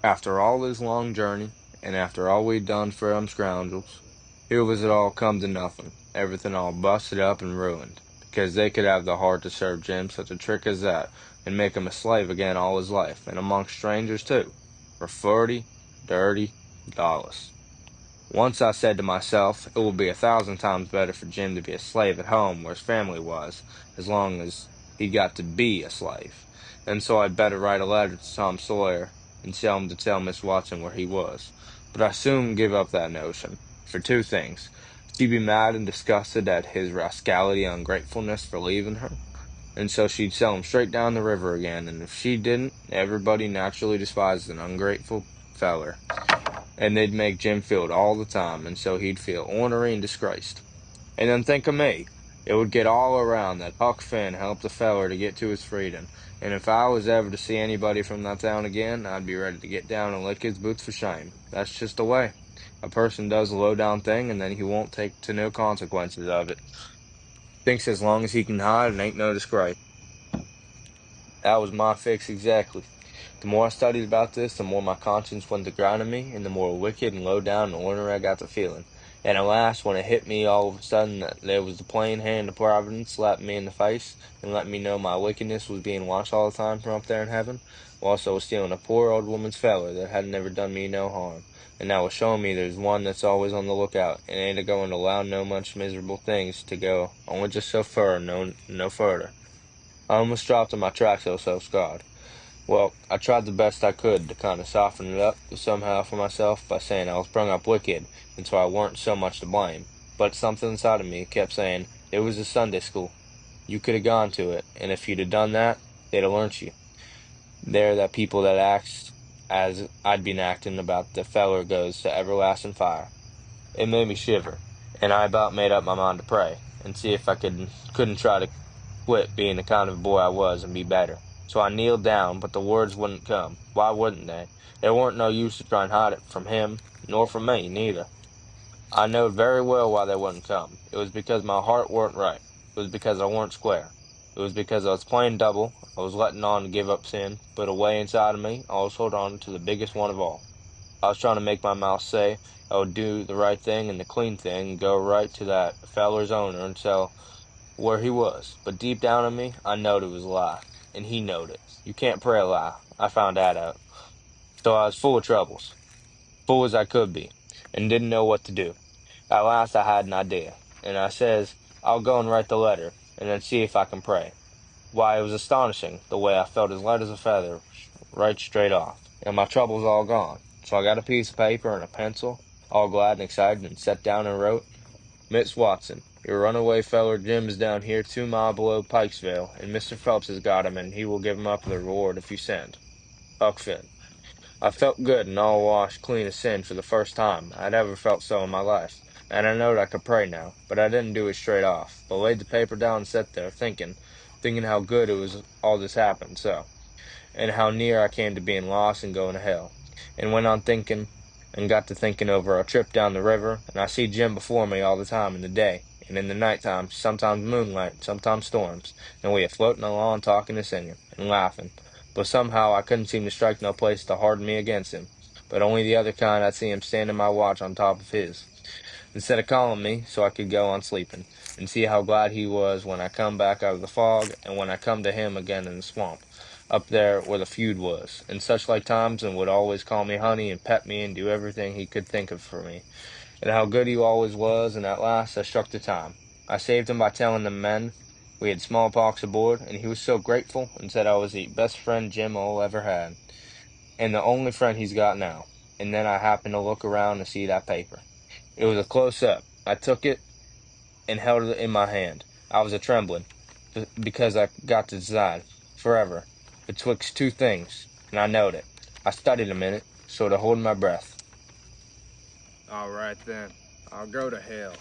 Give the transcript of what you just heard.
After all this long journey, and after all we'd done for them scoundrels, here was it all come to nothing, everything all busted up and ruined, because they could have the heart to serve Jim such a trick as that, and make him a slave again all his life, and amongst strangers too, for $40 dirty dollars. Once I said to myself, it would be 1,000 times better for Jim to be a slave at home where his family was, as long as he got to be a slave. And so I'd better write a letter to Tom Sawyer and tell him to tell Miss Watson where he was. But I soon give up that notion, for two things. She'd be mad and disgusted at his rascality and ungratefulness for leaving her, and so she'd sell him straight down the river again, and if she didn't, everybody naturally despised an ungrateful feller and they'd make Jim feel it all the time, and so he'd feel ornery and disgraced. And then think of me. It would get all around that Huck Finn helped a feller to get to his freedom, and if I was ever to see anybody from that town again, I'd be ready to get down and lick his boots for shame. That's just the way. A person does a low-down thing, and then he won't take to no consequences of it. Thinks as long as he can hide, it ain't no disgrace. That was my fix exactly. The more I studied about this, the more my conscience went to grinding me, and the more wicked and low down and ornery I got to feeling. And at last, when it hit me all of a sudden that there was the plain hand of Providence slapping me in the face, and letting me know my wickedness was being watched all the time from up there in heaven, whilst I was stealing a poor old woman's feller that hadn't never done me no harm, and now was showing me there's one that's always on the lookout, and ain't a-going to allow no much miserable things to go, only just so fur, no further. I almost dropped in my tracks, I was so scarred. Well, I tried the best I could to kind of soften it up somehow for myself by saying I was brung up wicked, and so I weren't so much to blame. But something inside of me kept saying, it was a Sunday school. You could have gone to it, and if you'd have done that, they'd have learnt you. They're that people that acts as I'd been acting about the feller goes to everlasting fire. It made me shiver, and I about made up my mind to pray, and see if I couldn't try to quit being the kind of boy I was and be better. So I kneeled down, but the words wouldn't come. Why wouldn't they? There weren't no use to try and hide it from him, nor from me, neither. I knowed very well why they wouldn't come. It was because my heart weren't right. It was because I weren't square. It was because I was playing double. I was letting on to give up sin, but away inside of me, I was holding on to the biggest one of all. I was trying to make my mouth say I would do the right thing and the clean thing and go right to that feller's owner and tell where he was, but deep down in me, I knowed it was a lie, and he knowed it. You can't pray a lie. I found that out. So I was full of troubles, full as I could be, and didn't know what to do. At last I had an idea, and I says, I'll go and write the letter, and then see if I can pray. Why, it was astonishing, the way I felt as light as a feather, right straight off, and my troubles all gone. So I got a piece of paper and a pencil, all glad and excited, and sat down and wrote, Miss Watson, your runaway feller Jim is down here 2 mile below Pikesville, and Mr. Phelps has got him, and he will give him up the reward if you send. Huck Finn. I felt good and all washed clean of sin for the first time I'd ever felt so in my life, and I knowed I could pray now, but I didn't do it straight off, but laid the paper down and sat there thinking how good it was all this happened so, and how near I came to being lost and going to hell, and went on thinking, and got to thinking over our trip down the river, and I see Jim before me all the time in the day, and in the night time, sometimes moonlight, sometimes storms, and we are floating along talking and singing, and laughing. But somehow I couldn't seem to strike no place to harden me against him, but only the other kind I'd see him standing my watch on top of his, instead of calling me so I could go on sleeping, and see how glad he was when I come back out of the fog, and when I come to him again in the swamp, up there where the feud was, and such like times, and would always call me honey, and pet me, and do everything he could think of for me, and how good he always was, and at last I struck the time. I saved him by telling the men we had smallpox aboard, and he was so grateful, and said I was the best friend Jim ever had, and the only friend he's got now. And then I happened to look around and see that paper. It was a close-up. I took it and held it in my hand. I was a-trembling, because I got to decide, forever, betwixt two things, and I knowed it. I studied a minute, sort of holding my breath. All right then, I'll go to hell.